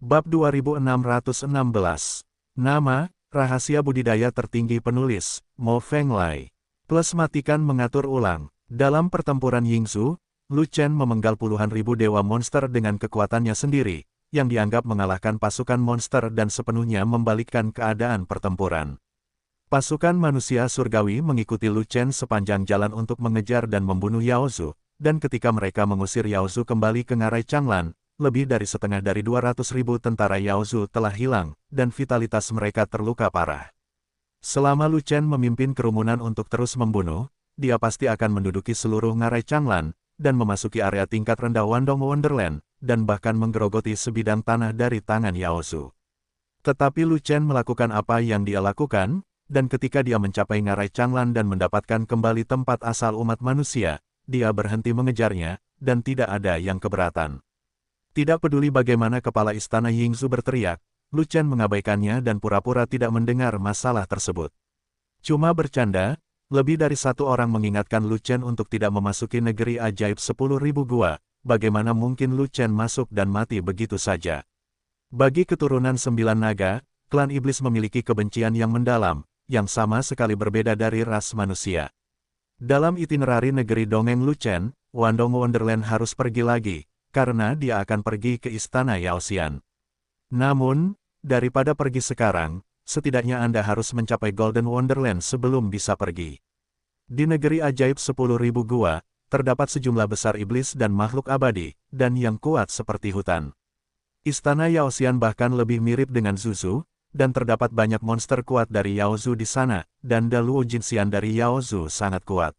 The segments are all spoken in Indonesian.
Bab 2616. Nama, rahasia budidaya tertinggi penulis, Mo Fenglai. Plus matikan mengatur ulang. Dalam pertempuran Yingzhu, Lu Chen memenggal puluhan ribu dewa monster dengan kekuatannya sendiri, yang dianggap mengalahkan pasukan monster dan sepenuhnya membalikkan keadaan pertempuran. Pasukan manusia surgawi mengikuti Lu Chen sepanjang jalan untuk mengejar dan membunuh Yao Zhu, dan ketika mereka mengusir Yao Zhu kembali ke ngarai Changlan, lebih dari setengah dari 200.000 tentara Yao Zhu telah hilang, dan vitalitas mereka terluka parah. Selama Lu Chen memimpin kerumunan untuk terus membunuh, dia pasti akan menduduki seluruh ngarai Changlan, dan memasuki area tingkat rendah Wandong Wonderland, dan bahkan menggerogoti sebidang tanah dari tangan Yao Zhu. Tetapi Lu Chen melakukan apa yang dia lakukan, dan ketika dia mencapai ngarai Changlan dan mendapatkan kembali tempat asal umat manusia, dia berhenti mengejarnya, dan tidak ada yang keberatan. Tidak peduli bagaimana kepala istana Yingzhu berteriak, Lu Chen mengabaikannya dan pura-pura tidak mendengar masalah tersebut. Cuma bercanda, lebih dari satu orang mengingatkan Lu Chen untuk tidak memasuki negeri ajaib 10.000 gua, bagaimana mungkin Lu Chen masuk dan mati begitu saja. Bagi keturunan 9 naga, klan iblis memiliki kebencian yang mendalam, yang sama sekali berbeda dari ras manusia. Dalam itinerari negeri dongeng Lu Chen, Wandong Wonderland harus pergi lagi, karena dia akan pergi ke istana Yaoxian. Namun, daripada pergi sekarang, setidaknya Anda harus mencapai Golden Wonderland sebelum bisa pergi. Di negeri ajaib 10.000 gua, terdapat sejumlah besar iblis dan makhluk abadi, dan yang kuat seperti hutan. Istana Yaoxian bahkan lebih mirip dengan Zuzu, dan terdapat banyak monster kuat dari Yao Zhu di sana, dan Daluo Jinxian dari Yao Zhu sangat kuat.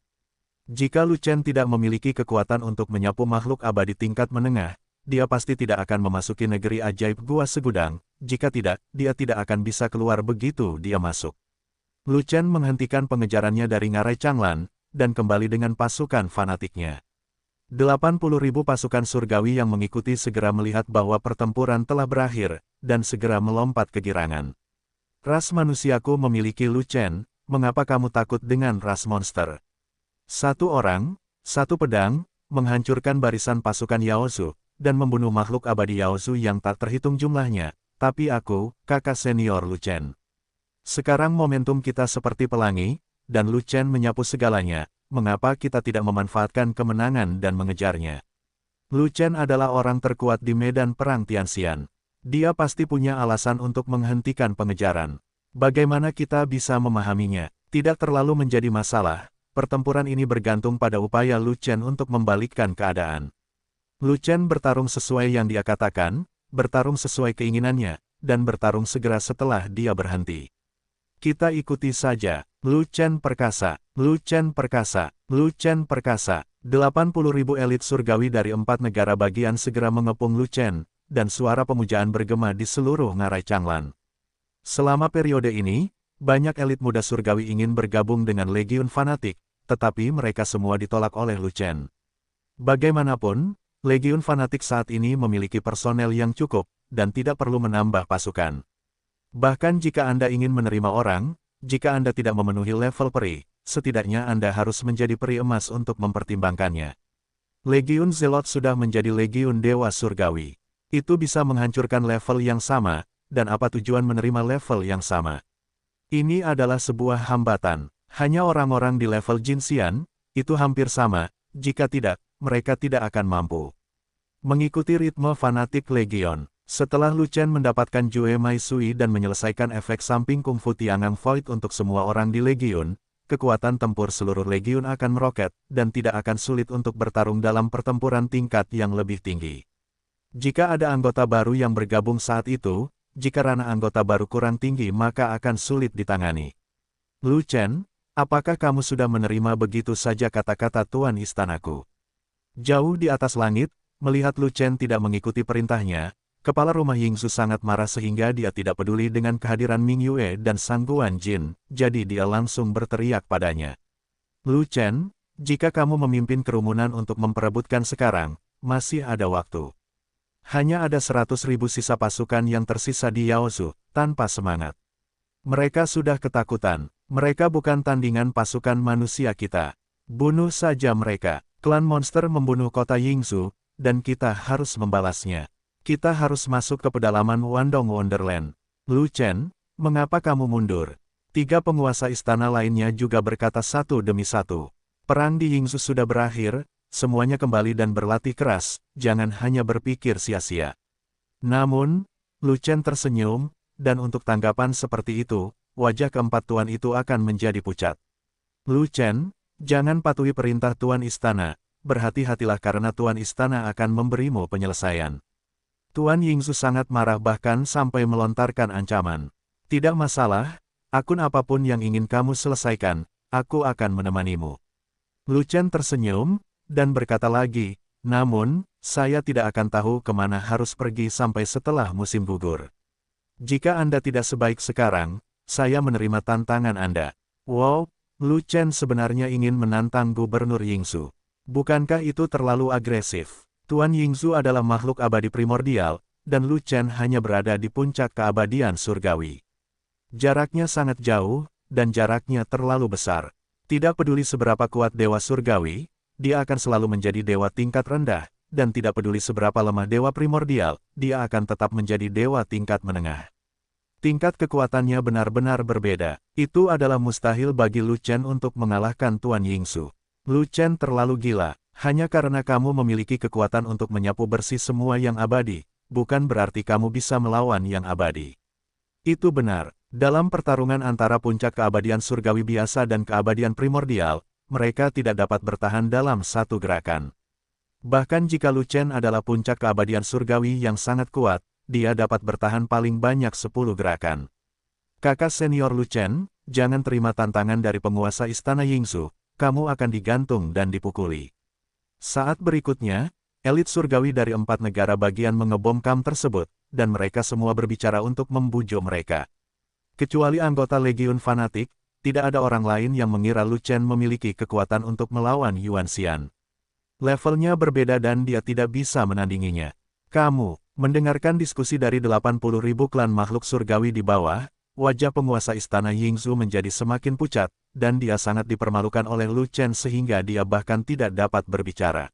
Jika Lu Chen tidak memiliki kekuatan untuk menyapu makhluk abadi tingkat menengah, dia pasti tidak akan memasuki negeri ajaib Gua Segudang, jika tidak, dia tidak akan bisa keluar begitu dia masuk. Lu Chen menghentikan pengejarannya dari ngarai Changlan, dan kembali dengan pasukan fanatiknya. 80.000 pasukan surgawi yang mengikuti segera melihat bahwa pertempuran telah berakhir, dan segera melompat kegirangan. Ras manusiaku memiliki Lu Chen, mengapa kamu takut dengan ras monster? Satu orang, satu pedang, menghancurkan barisan pasukan Yao Zhu, dan membunuh makhluk abadi Yao Zhu yang tak terhitung jumlahnya, tapi aku, kakak senior Lu Chen. Sekarang momentum kita seperti pelangi, dan Lu Chen menyapu segalanya, mengapa kita tidak memanfaatkan kemenangan dan mengejarnya? Lu Chen adalah orang terkuat di medan perang Tianxian. Dia pasti punya alasan untuk menghentikan pengejaran. Bagaimana kita bisa memahaminya? Tidak terlalu menjadi masalah. Pertempuran ini bergantung pada upaya Lu Chen untuk membalikkan keadaan. Lu Chen bertarung sesuai yang dia katakan, bertarung sesuai keinginannya, dan bertarung segera setelah dia berhenti. Kita ikuti saja. Lu Chen perkasa, Lu Chen perkasa, Lu Chen perkasa. 80.000 elit surgawi dari 4 negara bagian segera mengepung Lu Chen, dan suara pemujaan bergema di seluruh ngarai Changlan. Selama periode ini, banyak elit muda surgawi ingin bergabung dengan Legiun Fanatik, tetapi mereka semua ditolak oleh Lu Chen. Bagaimanapun, Legiun Fanatik saat ini memiliki personel yang cukup, dan tidak perlu menambah pasukan. Bahkan jika Anda ingin menerima orang, jika Anda tidak memenuhi level peri, setidaknya Anda harus menjadi peri emas untuk mempertimbangkannya. Legiun Zelot sudah menjadi Legiun Dewa Surgawi. Itu bisa menghancurkan level yang sama, dan apa tujuan menerima level yang sama? Ini adalah sebuah hambatan. Hanya orang-orang di level Jinxian, itu hampir sama, jika tidak, mereka tidak akan mampu mengikuti ritme fanatik Legion. Setelah Lu Chen mendapatkan Jue Mai Sui dan menyelesaikan efek samping Kung Fu Tiangang Void untuk semua orang di Legion, kekuatan tempur seluruh Legion akan meroket, dan tidak akan sulit untuk bertarung dalam pertempuran tingkat yang lebih tinggi. Jika ada anggota baru yang bergabung saat itu, jika ranah anggota baru kurang tinggi maka akan sulit ditangani. Lu Chen, apakah kamu sudah menerima begitu saja kata-kata Tuan Istanaku? Jauh di atas langit, melihat Lu Chen tidak mengikuti perintahnya, kepala rumah Yingzhu sangat marah sehingga dia tidak peduli dengan kehadiran Ming Yue dan Sang Guan Jin, jadi dia langsung berteriak padanya. Lu Chen, jika kamu memimpin kerumunan untuk memperebutkan sekarang, masih ada waktu. Hanya ada 100.000 sisa pasukan yang tersisa di Yao Zhu, tanpa semangat. Mereka sudah ketakutan, mereka bukan tandingan pasukan manusia kita. Bunuh saja mereka. Klan monster membunuh kota Yingzhu, dan kita harus membalasnya. Kita harus masuk ke pedalaman Wandong Wonderland. Lu Chen, mengapa kamu mundur? Tiga penguasa istana lainnya juga berkata satu demi satu. Perang di Yingzhou sudah berakhir, semuanya kembali dan berlatih keras, jangan hanya berpikir sia-sia. Namun, Lu Chen tersenyum, dan untuk tanggapan seperti itu, wajah keempat tuan itu akan menjadi pucat. Lu Chen, jangan patuhi perintah tuan istana, berhati-hatilah karena tuan istana akan memberimu penyelesaian. Tuan Yingzhou sangat marah bahkan sampai melontarkan ancaman. Tidak masalah, akun apapun yang ingin kamu selesaikan, aku akan menemanimu. Lu Chen tersenyum, dan berkata lagi, namun, saya tidak akan tahu kemana harus pergi sampai setelah musim gugur. Jika Anda tidak sebaik sekarang, saya menerima tantangan Anda. Wow, Lu Chen sebenarnya ingin menantang Gubernur Yingzhou. Bukankah itu terlalu agresif? Tuan Yingzhou adalah makhluk abadi primordial, dan Lu Chen hanya berada di puncak keabadian surgawi. Jaraknya sangat jauh, dan jaraknya terlalu besar. Tidak peduli seberapa kuat dewa surgawi, dia akan selalu menjadi dewa tingkat rendah, dan tidak peduli seberapa lemah dewa primordial, dia akan tetap menjadi dewa tingkat menengah. Tingkat kekuatannya benar-benar berbeda. Itu adalah mustahil bagi Lu Chen untuk mengalahkan Tuan Yingzhou. Lu Chen terlalu gila. Hanya karena kamu memiliki kekuatan untuk menyapu bersih semua yang abadi, bukan berarti kamu bisa melawan yang abadi. Itu benar, dalam pertarungan antara puncak keabadian surgawi biasa dan keabadian primordial, mereka tidak dapat bertahan dalam satu gerakan. Bahkan jika Lu Chen adalah puncak keabadian surgawi yang sangat kuat, dia dapat bertahan paling banyak 10 gerakan. Kakak senior Lu Chen, jangan terima tantangan dari penguasa istana Yingzhou, kamu akan digantung dan dipukuli. Saat berikutnya, elit surgawi dari 4 negara bagian mengebom kamp tersebut, dan mereka semua berbicara untuk membujuk mereka. Kecuali anggota Legiun Fanatik, tidak ada orang lain yang mengira Lu Chen memiliki kekuatan untuk melawan Yuan Xian. Levelnya berbeda dan dia tidak bisa menandinginya. Kamu, mendengarkan diskusi dari 80.000 klan makhluk surgawi di bawah, wajah penguasa istana Yingzhou menjadi semakin pucat, dan dia sangat dipermalukan oleh Lu Chen sehingga dia bahkan tidak dapat berbicara.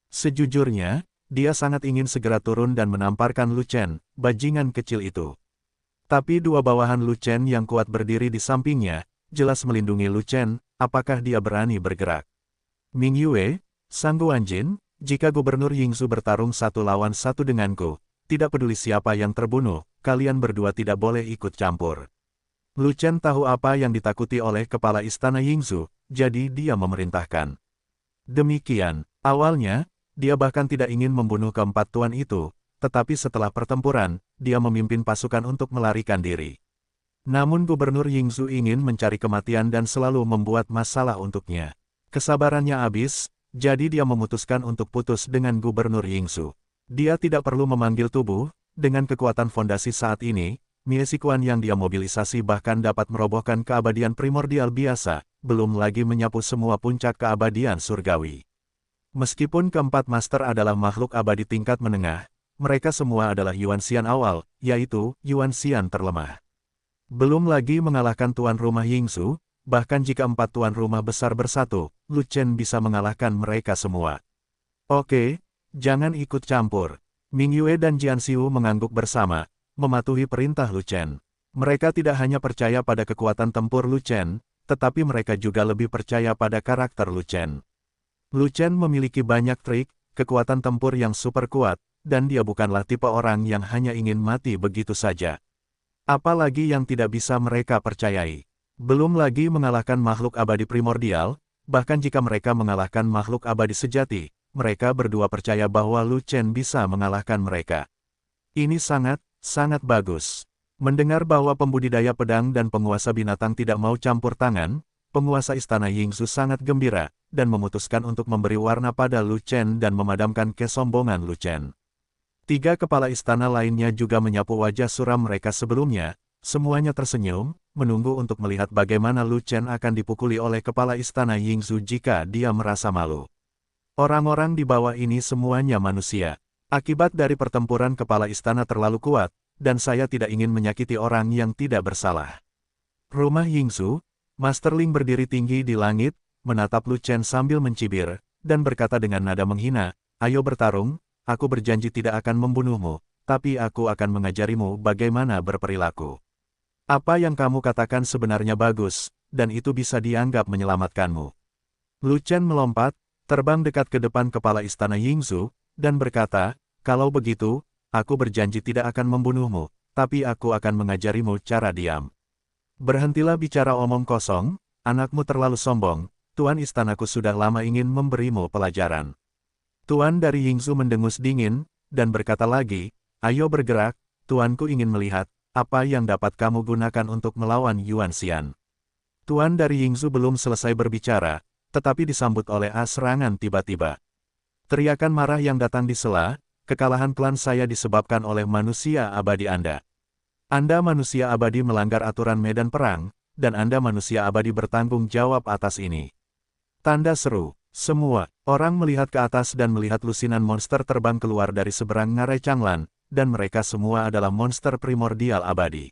Sejujurnya, dia sangat ingin segera turun dan menamparkan Lu Chen, bajingan kecil itu. Tapi dua bawahan Lu Chen yang kuat berdiri di sampingnya, jelas melindungi Lu Chen, apakah dia berani bergerak? Ming Yue, Sang Guanjin, jika Gubernur Yingzhou bertarung 1 lawan 1 denganku, tidak peduli siapa yang terbunuh, kalian berdua tidak boleh ikut campur. Lu Chen tahu apa yang ditakuti oleh kepala istana Yingzhou, jadi dia memerintahkan. Demikian, awalnya, dia bahkan tidak ingin membunuh keempat tuan itu, tetapi setelah pertempuran, dia memimpin pasukan untuk melarikan diri. Namun Gubernur Yingzhou ingin mencari kematian dan selalu membuat masalah untuknya. Kesabarannya habis, jadi dia memutuskan untuk putus dengan Gubernur Yingzhou. Dia tidak perlu memanggil tubuh, dengan kekuatan fondasi saat ini, Mie Xikuan yang dia mobilisasi bahkan dapat merobohkan keabadian primordial biasa, belum lagi menyapu semua puncak keabadian surgawi. Meskipun keempat master adalah makhluk abadi tingkat menengah, mereka semua adalah Yuan Xian awal, yaitu Yuan Xian terlemah. Belum lagi mengalahkan tuan rumah Yingzhou, bahkan jika 4 tuan rumah besar bersatu, Lu Chen bisa mengalahkan mereka semua. Oke, jangan ikut campur. Ming Yue dan Jian Xiu mengangguk bersama, mematuhi perintah Lu Chen. Mereka tidak hanya percaya pada kekuatan tempur Lu Chen, tetapi mereka juga lebih percaya pada karakter Lu Chen. Lu Chen memiliki banyak trik, kekuatan tempur yang super kuat, dan dia bukanlah tipe orang yang hanya ingin mati begitu saja. Apalagi yang tidak bisa mereka percayai. Belum lagi mengalahkan makhluk abadi primordial, bahkan jika mereka mengalahkan makhluk abadi sejati, mereka berdua percaya bahwa Lu Chen bisa mengalahkan mereka. Ini sangat bagus. Mendengar bahwa pembudidaya pedang dan penguasa binatang tidak mau campur tangan, penguasa istana Yingzhou sangat gembira, dan memutuskan untuk memberi warna pada Lu Chen dan memadamkan kesombongan Lu Chen. 3 kepala istana lainnya juga menyapu wajah suram mereka sebelumnya, semuanya tersenyum, menunggu untuk melihat bagaimana Lu Chen akan dipukuli oleh kepala istana Yingzhou jika dia merasa malu. Orang-orang di bawah ini semuanya manusia. Akibat dari pertempuran kepala istana terlalu kuat, dan saya tidak ingin menyakiti orang yang tidak bersalah. Rumah Yingzhou, Master Ling berdiri tinggi di langit, menatap Lu Chen sambil mencibir, dan berkata dengan nada menghina, "Ayo bertarung, aku berjanji tidak akan membunuhmu, tapi aku akan mengajarimu bagaimana berperilaku. Apa yang kamu katakan sebenarnya bagus, dan itu bisa dianggap menyelamatkanmu. Lu Chen melompat, terbang dekat ke depan kepala istana Yingzhu, dan berkata, kalau begitu, aku berjanji tidak akan membunuhmu, tapi aku akan mengajarimu cara diam. Berhentilah bicara omong kosong, anakmu terlalu sombong, tuan istanaku sudah lama ingin memberimu pelajaran. Tuan dari Yingzhu mendengus dingin, dan berkata lagi, ayo bergerak, tuanku ingin melihat, apa yang dapat kamu gunakan untuk melawan Yuan Xian. Tuan dari Yingzhu belum selesai berbicara, tetapi disambut oleh serangan tiba-tiba. Teriakan marah yang datang di sela, kekalahan klan saya disebabkan oleh manusia abadi Anda. Anda manusia abadi melanggar aturan medan perang, dan Anda manusia abadi bertanggung jawab atas ini. Tanda seru. Semua orang melihat ke atas dan melihat lusinan monster terbang keluar dari seberang Ngarai Changlan, dan mereka semua adalah monster primordial abadi.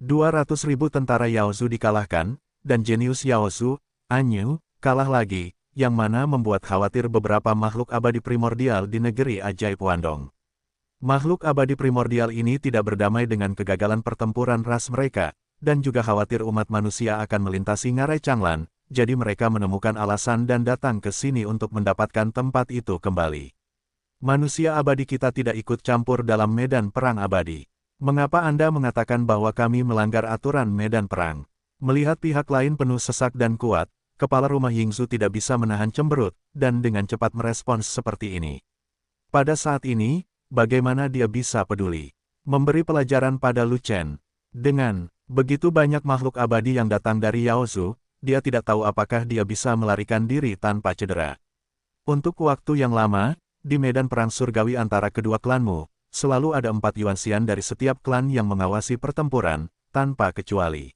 200.000 tentara Yaozu dikalahkan, dan jenius Yaozu, Anyu, kalah lagi, yang mana membuat khawatir beberapa makhluk abadi primordial di negeri ajaib Wandong. Makhluk abadi primordial ini tidak berdamai dengan kegagalan pertempuran ras mereka, dan juga khawatir umat manusia akan melintasi Ngarai Changlan, jadi mereka menemukan alasan dan datang ke sini untuk mendapatkan tempat itu kembali. Manusia abadi kita tidak ikut campur dalam medan perang abadi. Mengapa Anda mengatakan bahwa kami melanggar aturan medan perang? Melihat pihak lain penuh sesak dan kuat, kepala rumah Yingzhu tidak bisa menahan cemberut, dan dengan cepat merespons seperti ini. Pada saat ini, bagaimana dia bisa peduli? Memberi pelajaran pada Lu Chen. Dengan begitu banyak makhluk abadi yang datang dari Yaozu, dia tidak tahu apakah dia bisa melarikan diri tanpa cedera. Untuk waktu yang lama, di medan perang surgawi antara kedua klanmu, selalu ada 4 Yuan Xian dari setiap klan yang mengawasi pertempuran, tanpa kecuali.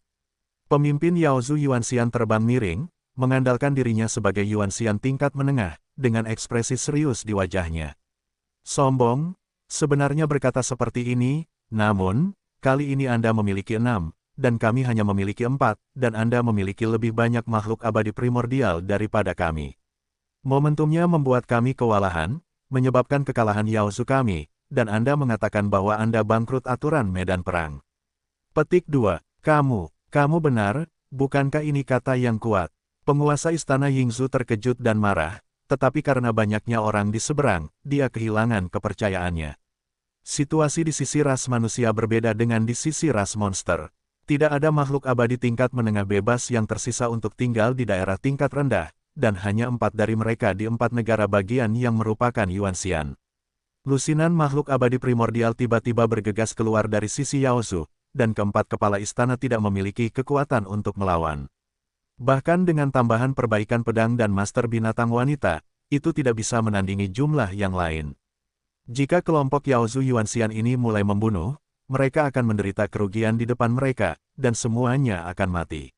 Pemimpin Yaozu Yuan Xian terbang miring, mengandalkan dirinya sebagai Yuan Xian tingkat menengah, dengan ekspresi serius di wajahnya. Sombong, sebenarnya berkata seperti ini, namun, kali ini Anda memiliki 6. Dan kami hanya memiliki 4, dan Anda memiliki lebih banyak makhluk abadi primordial daripada kami. Momentumnya membuat kami kewalahan, menyebabkan kekalahan Yaozu kami, dan Anda mengatakan bahwa Anda bangkrut aturan medan perang. Petik 2. Kamu benar, bukankah ini kata yang kuat? Penguasa istana Yingzhu terkejut dan marah, tetapi karena banyaknya orang di seberang, dia kehilangan kepercayaannya. Situasi di sisi ras manusia berbeda dengan di sisi ras monster. Tidak ada makhluk abadi tingkat menengah bebas yang tersisa untuk tinggal di daerah tingkat rendah, dan hanya 4 dari mereka di 4 negara bagian yang merupakan Yuan Xian. Lusinan makhluk abadi primordial tiba-tiba bergegas keluar dari sisi Yaozu, dan keempat kepala istana tidak memiliki kekuatan untuk melawan. Bahkan dengan tambahan perbaikan pedang dan master binatang wanita, itu tidak bisa menandingi jumlah yang lain. Jika kelompok Yaozu Yuan Xian ini mulai membunuh, mereka akan menderita kerugian di depan mereka, dan semuanya akan mati.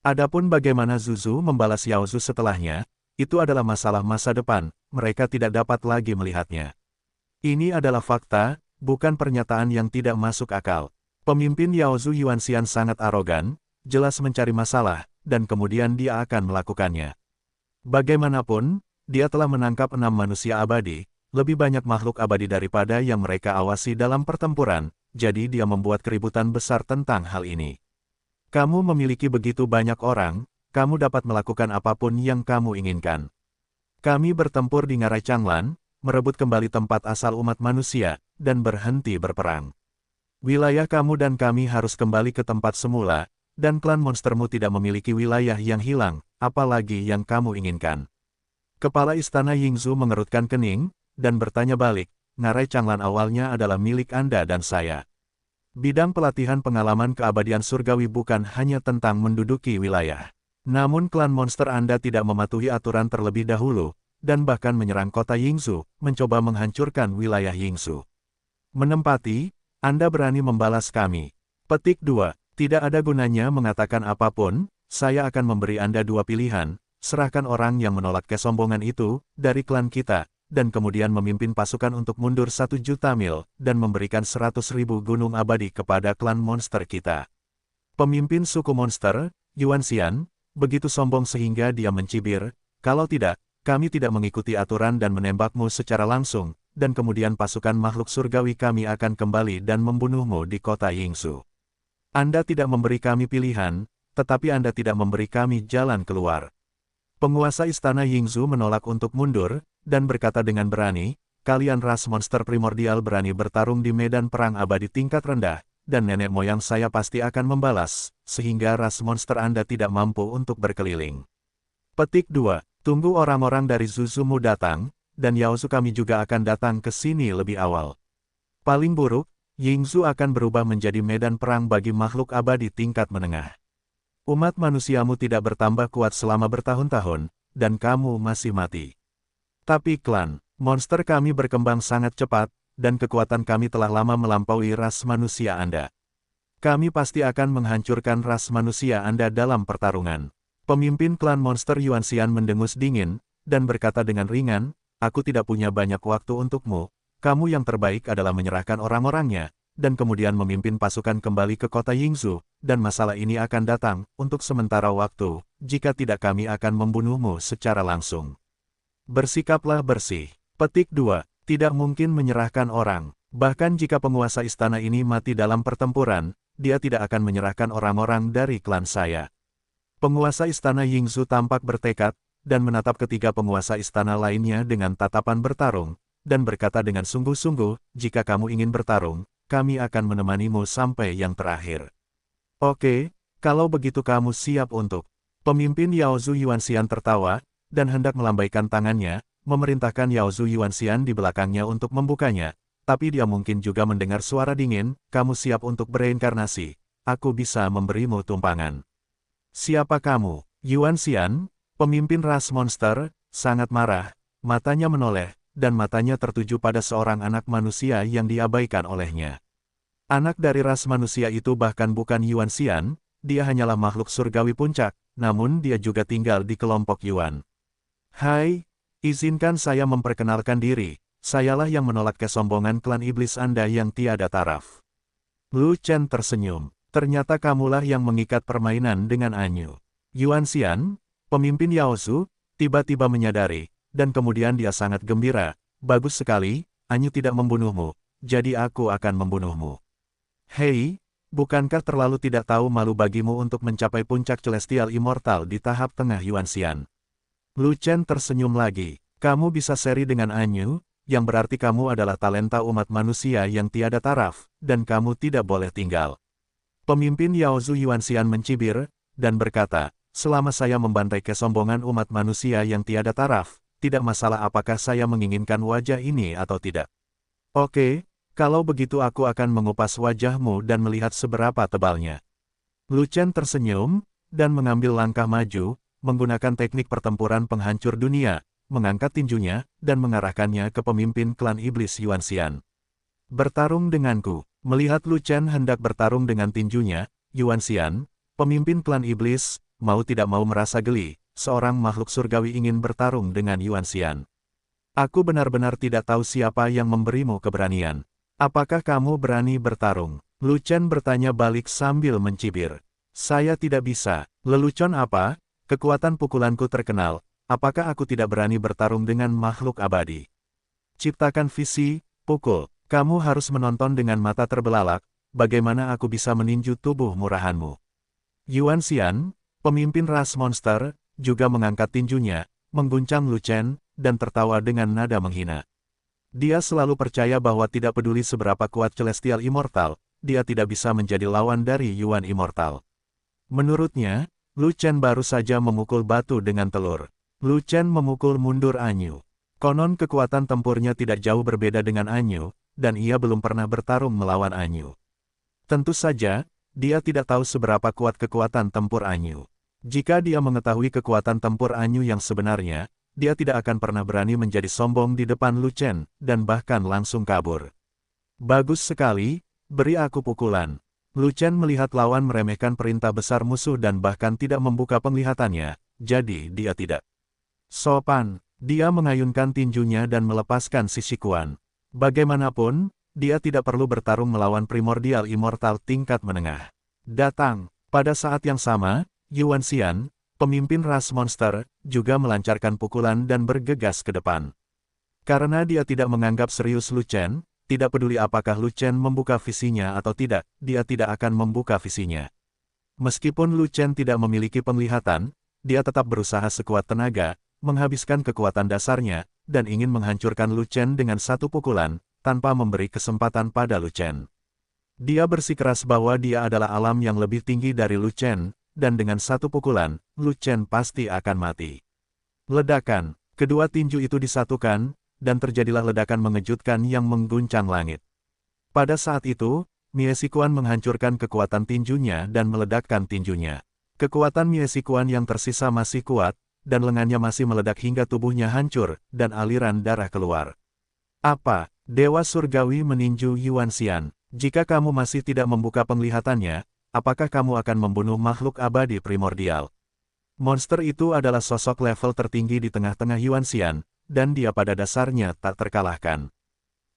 Adapun bagaimana Zuzu membalas Yaozu setelahnya, itu adalah masalah masa depan, mereka tidak dapat lagi melihatnya. Ini adalah fakta, bukan pernyataan yang tidak masuk akal. Pemimpin Yaozu Yuan Xian sangat arogan, jelas mencari masalah, dan kemudian dia akan melakukannya. Bagaimanapun, dia telah menangkap 6 manusia abadi, lebih banyak makhluk abadi daripada yang mereka awasi dalam pertempuran, jadi dia membuat keributan besar tentang hal ini. Kamu memiliki begitu banyak orang, kamu dapat melakukan apapun yang kamu inginkan. Kami bertempur di Ngarai Changlan, merebut kembali tempat asal umat manusia, dan berhenti berperang. Wilayah kamu dan kami harus kembali ke tempat semula, dan klan monstermu tidak memiliki wilayah yang hilang, apalagi yang kamu inginkan. Kepala istana Yingzhu mengerutkan kening, dan bertanya balik, Ngarai Changlan awalnya adalah milik Anda dan saya. Bidang pelatihan pengalaman keabadian surgawi bukan hanya tentang menduduki wilayah. Namun klan monster Anda tidak mematuhi aturan terlebih dahulu, dan bahkan menyerang kota Yingzhu, mencoba menghancurkan wilayah Yingzhu. Menempati, Anda berani membalas kami. Petik 2. Tidak ada gunanya mengatakan apapun, saya akan memberi Anda 2 pilihan, serahkan orang yang menolak kesombongan itu, dari klan kita, dan kemudian memimpin pasukan untuk mundur 1 juta mil, dan memberikan 100.000 gunung abadi kepada klan monster kita. Pemimpin suku monster, Yuan Xian, begitu sombong sehingga dia mencibir, kalau tidak, kami tidak mengikuti aturan dan menembakmu secara langsung, dan kemudian pasukan makhluk surgawi kami akan kembali dan membunuhmu di kota Yingsu. Anda tidak memberi kami pilihan, tetapi Anda tidak memberi kami jalan keluar. Penguasa istana Yingsu menolak untuk mundur, dan berkata dengan berani, kalian ras monster primordial berani bertarung di medan perang abadi tingkat rendah, dan nenek moyang saya pasti akan membalas, sehingga ras monster Anda tidak mampu untuk berkeliling. Petik 2. Tunggu orang-orang dari Zuzumu datang, dan Yaozu kami juga akan datang ke sini lebih awal. Paling buruk, Yingzu akan berubah menjadi medan perang bagi makhluk abadi tingkat menengah. Umat manusiamu tidak bertambah kuat selama bertahun-tahun, dan kamu masih mati. Tapi klan, monster kami berkembang sangat cepat, dan kekuatan kami telah lama melampaui ras manusia Anda. Kami pasti akan menghancurkan ras manusia Anda dalam pertarungan. Pemimpin klan monster Yuanxian mendengus dingin, dan berkata dengan ringan, aku tidak punya banyak waktu untukmu, kamu yang terbaik adalah menyerahkan orang-orangnya, dan kemudian memimpin pasukan kembali ke kota Yingzu, dan masalah ini akan datang, untuk sementara waktu, jika tidak kami akan membunuhmu secara langsung. Bersikaplah bersih. Petik 2. Tidak mungkin menyerahkan orang. Bahkan jika penguasa istana ini mati dalam pertempuran, dia tidak akan menyerahkan orang-orang dari klan saya. Penguasa istana Yingzu tampak bertekad, dan menatap ketiga penguasa istana lainnya dengan tatapan bertarung, dan berkata dengan sungguh-sungguh, jika kamu ingin bertarung, kami akan menemanimu sampai yang terakhir. Oke, kalau begitu kamu siap untuk. Pemimpin Yaozu Yuanxian tertawa, dan hendak melambaikan tangannya, memerintahkan Yaozu Yuanxian di belakangnya untuk membukanya, tapi dia mungkin juga mendengar suara dingin, kamu siap untuk bereinkarnasi, aku bisa memberimu tumpangan. Siapa kamu? Yuanxian, pemimpin ras monster, sangat marah, matanya menoleh, dan matanya tertuju pada seorang anak manusia yang diabaikan olehnya. Anak dari ras manusia itu bahkan bukan Yuanxian, dia hanyalah makhluk surgawi puncak, namun dia juga tinggal di kelompok Yuan. Hai, izinkan saya memperkenalkan diri, sayalah yang menolak kesombongan klan iblis Anda yang tiada taraf. Lu Chen tersenyum, ternyata kamulah yang mengikat permainan dengan Anyu. Yuanxian, pemimpin Yaozu, tiba-tiba menyadari, dan kemudian dia sangat gembira, bagus sekali, Anyu tidak membunuhmu, jadi aku akan membunuhmu. Hei, bukankah terlalu tidak tahu malu bagimu untuk mencapai puncak celestial immortal di tahap tengah Yuanxian? Lu Chen tersenyum lagi, kamu bisa seri dengan Anyu, yang berarti kamu adalah talenta umat manusia yang tiada taraf, dan kamu tidak boleh tinggal. Pemimpin Yaozu Yuanxian mencibir, dan berkata, selama saya membantai kesombongan umat manusia yang tiada taraf, tidak masalah apakah saya menginginkan wajah ini atau tidak. Oke, kalau begitu aku akan mengupas wajahmu dan melihat seberapa tebalnya. Lu Chen tersenyum, dan mengambil langkah maju, menggunakan teknik pertempuran penghancur dunia, mengangkat tinjunya, dan mengarahkannya ke pemimpin klan iblis Yuanxian. Bertarung denganku. Melihat Lu Chen hendak bertarung dengan tinjunya, Yuanxian, pemimpin klan iblis, mau tidak mau merasa geli, seorang makhluk surgawi ingin bertarung dengan Yuanxian. Aku benar-benar tidak tahu siapa yang memberimu keberanian. Apakah kamu berani bertarung? Lu Chen bertanya balik sambil mencibir. Saya tidak bisa. Lelucon apa? Kekuatan pukulanku terkenal, apakah aku tidak berani bertarung dengan makhluk abadi? Ciptakan visi, pukul. Kamu harus menonton dengan mata terbelalak, bagaimana aku bisa meninju tubuh murahanmu. Yuanxian, pemimpin ras monster, juga mengangkat tinjunya, mengguncang Lu Chen, dan tertawa dengan nada menghina. Dia selalu percaya bahwa tidak peduli seberapa kuat Celestial Immortal, dia tidak bisa menjadi lawan dari Yuan Immortal. Menurutnya, Lu Chen baru saja memukul batu dengan telur. Lu Chen memukul mundur Anyu. Konon kekuatan tempurnya tidak jauh berbeda dengan Anyu, dan ia belum pernah bertarung melawan Anyu. Tentu saja, dia tidak tahu seberapa kuat kekuatan tempur Anyu. Jika dia mengetahui kekuatan tempur Anyu yang sebenarnya, dia tidak akan pernah berani menjadi sombong di depan Lu Chen, dan bahkan langsung kabur. Bagus sekali, beri aku pukulan. Lu Chen melihat lawan meremehkan perintah besar musuh dan bahkan tidak membuka penglihatannya, jadi dia tidak sopan. Dia mengayunkan tinjunya dan melepaskan sisikuan. Bagaimanapun, dia tidak perlu bertarung melawan primordial immortal tingkat menengah. Datang. Pada saat yang sama, Yuanxian, pemimpin ras monster, juga melancarkan pukulan dan bergegas ke depan. Karena dia tidak menganggap serius Lu Chen, tidak peduli apakah Lu Chen membuka visinya atau tidak, dia tidak akan membuka visinya. Meskipun Lu Chen tidak memiliki penglihatan, dia tetap berusaha sekuat tenaga, menghabiskan kekuatan dasarnya, dan ingin menghancurkan Lu Chen dengan satu pukulan, tanpa memberi kesempatan pada Lu Chen. Dia bersikeras bahwa dia adalah alam yang lebih tinggi dari Lu Chen, dan dengan satu pukulan, Lu Chen pasti akan mati. Ledakan, kedua tinju itu disatukan, dan terjadilah ledakan mengejutkan yang mengguncang langit. Pada saat itu, Mie Sikuan menghancurkan kekuatan tinjunya dan meledakkan tinjunya. Kekuatan Mie Sikuan yang tersisa masih kuat, dan lengannya masih meledak hingga tubuhnya hancur, dan aliran darah keluar. Apa? Dewa Surgawi meninju Yuan Xian. Jika kamu masih tidak membuka penglihatannya, apakah kamu akan membunuh makhluk abadi primordial? Monster itu adalah sosok level tertinggi di tengah-tengah Yuan Xian, dan dia pada dasarnya tak terkalahkan.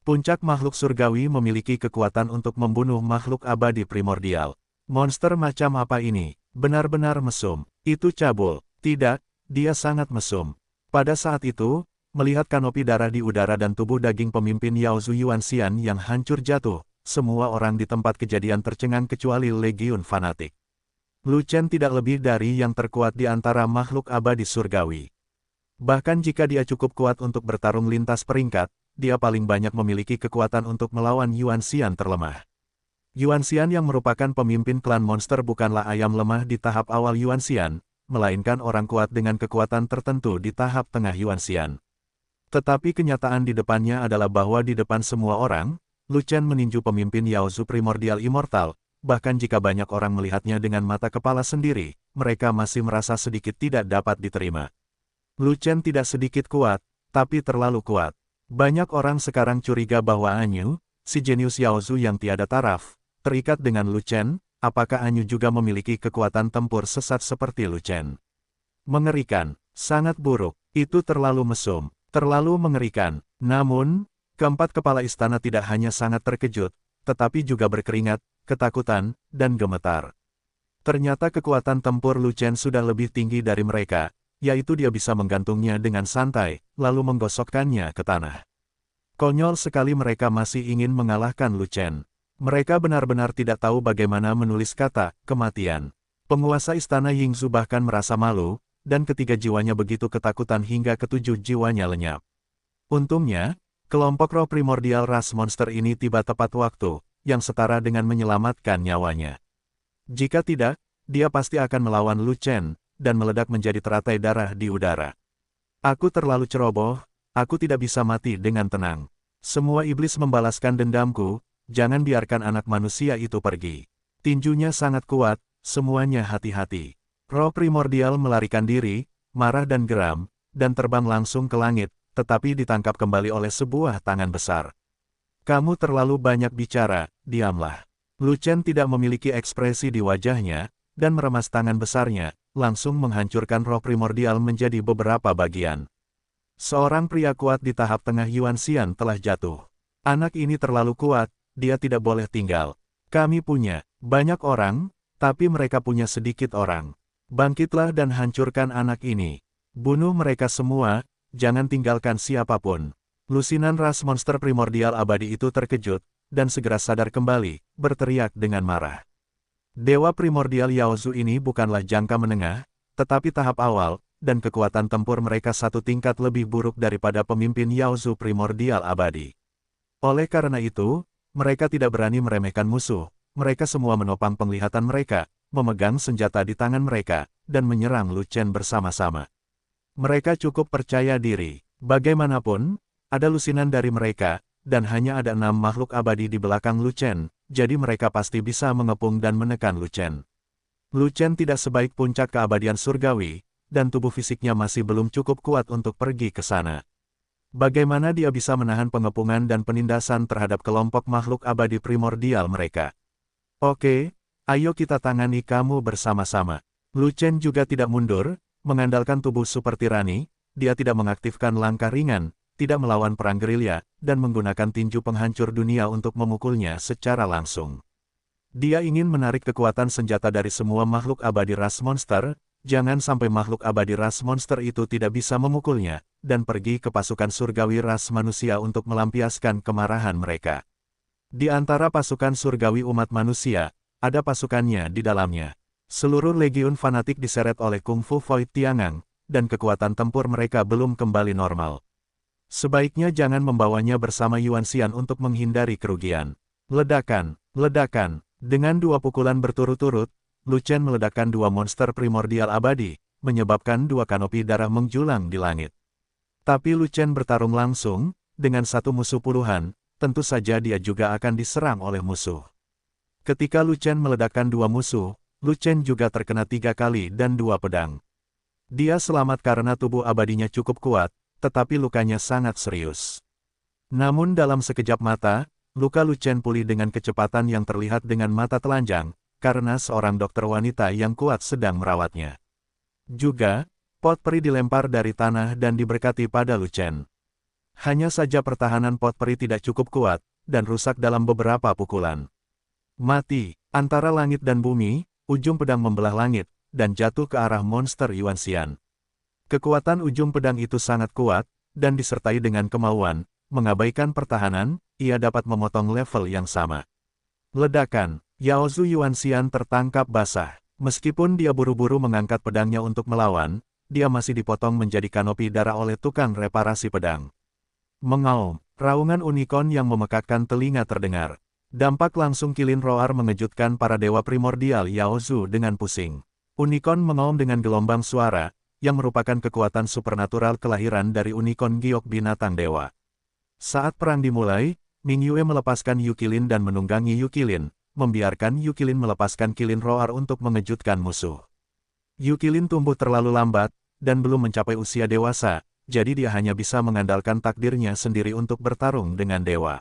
Puncak makhluk surgawi memiliki kekuatan untuk membunuh makhluk abadi primordial. Monster macam apa ini? Benar-benar mesum. Itu cabul. Tidak, dia sangat mesum. Pada saat itu, melihat kanopi darah di udara dan tubuh daging pemimpin Yaozu Yuan Xian yang hancur jatuh, semua orang di tempat kejadian tercengang kecuali Legiun Fanatik. Lu Chen tidak lebih dari yang terkuat di antara makhluk abadi surgawi. Bahkan jika dia cukup kuat untuk bertarung lintas peringkat, dia paling banyak memiliki kekuatan untuk melawan Yuan Xian terlemah. Yuan Xian yang merupakan pemimpin klan monster bukanlah ayam lemah di tahap awal Yuan Xian, melainkan orang kuat dengan kekuatan tertentu di tahap tengah Yuan Xian. Tetapi kenyataan di depannya adalah bahwa di depan semua orang, Lu Chen meninju pemimpin Yaozu Primordial Immortal, bahkan jika banyak orang melihatnya dengan mata kepala sendiri, mereka masih merasa sedikit tidak dapat diterima. Lu Chen tidak sedikit kuat, tapi terlalu kuat. Banyak orang sekarang curiga bahwa Anyu, si jenius Yaozu yang tiada taraf, terikat dengan Lu Chen. Apakah Anyu juga memiliki kekuatan tempur sesat seperti Lu Chen? Mengerikan, sangat buruk, itu terlalu mesum, terlalu mengerikan. Namun, keempat kepala istana tidak hanya sangat terkejut, tetapi juga berkeringat, ketakutan, dan gemetar. Ternyata kekuatan tempur Lu Chen sudah lebih tinggi dari mereka, yaitu dia bisa menggantungnya dengan santai, lalu menggosokkannya ke tanah. Konyol sekali mereka masih ingin mengalahkan Lu Chen. Mereka benar-benar tidak tahu bagaimana menulis kata kematian. Penguasa istana Yingzu bahkan merasa malu, dan ketiga jiwanya begitu ketakutan hingga ketujuh jiwanya lenyap. Untungnya, kelompok roh primordial ras monster ini tiba tepat waktu, yang setara dengan menyelamatkan nyawanya. Jika tidak, dia pasti akan melawan Lu Chen, dan meledak menjadi teratai darah di udara. Aku terlalu ceroboh, aku tidak bisa mati dengan tenang. Semua iblis membalaskan dendamku, jangan biarkan anak manusia itu pergi. Tinjunya sangat kuat, semuanya hati-hati. Roh primordial melarikan diri, marah dan geram, dan terbang langsung ke langit, tetapi ditangkap kembali oleh sebuah tangan besar. Kamu terlalu banyak bicara, diamlah. Lu Chen tidak memiliki ekspresi di wajahnya, dan meremas tangan besarnya, langsung menghancurkan roh primordial menjadi beberapa bagian. Seorang pria kuat di tahap tengah Yuan Xian telah jatuh. Anak ini terlalu kuat, dia tidak boleh tinggal. Kami punya banyak orang, tapi mereka punya sedikit orang. Bangkitlah dan hancurkan anak ini. Bunuh mereka semua, jangan tinggalkan siapapun. Lusinan ras monster primordial abadi itu terkejut, dan segera sadar kembali, berteriak dengan marah. Dewa primordial Yaozu ini bukanlah jangka menengah, tetapi tahap awal, dan kekuatan tempur mereka satu tingkat lebih buruk daripada pemimpin Yaozu primordial abadi. Oleh karena itu, mereka tidak berani meremehkan musuh, mereka semua menopang penglihatan mereka, memegang senjata di tangan mereka, dan menyerang Lu Chen bersama-sama. Mereka cukup percaya diri, bagaimanapun, ada lusinan dari mereka, dan hanya ada 6 makhluk abadi di belakang Lu Chen, jadi mereka pasti bisa mengepung dan menekan Lu Chen. Lu Chen tidak sebaik puncak keabadian surgawi, dan tubuh fisiknya masih belum cukup kuat untuk pergi ke sana. Bagaimana dia bisa menahan pengepungan dan penindasan terhadap kelompok makhluk abadi primordial mereka? Oke, ayo kita tangani kamu bersama-sama. Lu Chen juga tidak mundur, mengandalkan tubuh super tirani, dia tidak mengaktifkan langkah ringan, tidak melawan perang gerilya, dan menggunakan tinju penghancur dunia untuk memukulnya secara langsung. Dia ingin menarik kekuatan senjata dari semua makhluk abadi ras monster, jangan sampai makhluk abadi ras monster itu tidak bisa memukulnya, dan pergi ke pasukan surgawi ras manusia untuk melampiaskan kemarahan mereka. Di antara pasukan surgawi umat manusia, ada pasukannya di dalamnya. Seluruh legiun fanatik diseret oleh Kung Fu Void Tiangang, dan kekuatan tempur mereka belum kembali normal. Sebaiknya jangan membawanya bersama Yuan Xian untuk menghindari kerugian. Ledakan, ledakan. Dengan 2 pukulan berturut-turut, Lu Chen meledakkan 2 monster primordial abadi, menyebabkan 2 kanopi darah menjulang di langit. Tapi Lu Chen bertarung langsung, dengan 1 musuh puluhan, tentu saja dia juga akan diserang oleh musuh. Ketika Lu Chen meledakkan 2 musuh, Lu Chen juga terkena 3 kali dan 2 pedang. Dia selamat karena tubuh abadinya cukup kuat, tetapi lukanya sangat serius. Namun dalam sekejap mata, luka Lu Chen pulih dengan kecepatan yang terlihat dengan mata telanjang, karena seorang dokter wanita yang kuat sedang merawatnya. Juga, pot peri dilempar dari tanah dan diberkati pada Lu Chen. Hanya saja pertahanan pot peri tidak cukup kuat, dan rusak dalam beberapa pukulan. Mati, antara langit dan bumi, ujung pedang membelah langit, dan jatuh ke arah monster Yuan Xian. Kekuatan ujung pedang itu sangat kuat, dan disertai dengan kemauan, mengabaikan pertahanan, ia dapat memotong level yang sama. Ledakan, Yaozu Yuan Xian tertangkap basah. Meskipun dia buru-buru mengangkat pedangnya untuk melawan, dia masih dipotong menjadi kanopi darah oleh tukang reparasi pedang. Mengaum, raungan unicorn yang memekakkan telinga terdengar. Dampak langsung kilin roar mengejutkan para dewa primordial Yaozu dengan pusing. Unicorn mengaum dengan gelombang suara, yang merupakan kekuatan supernatural kelahiran dari unicorn giok binatang dewa. Saat perang dimulai, Ming Yue melepaskan Yukilin dan menunggangi Yukilin, membiarkan Yukilin melepaskan kilin roar untuk mengejutkan musuh. Yukilin tumbuh terlalu lambat, dan belum mencapai usia dewasa, jadi dia hanya bisa mengandalkan takdirnya sendiri untuk bertarung dengan dewa.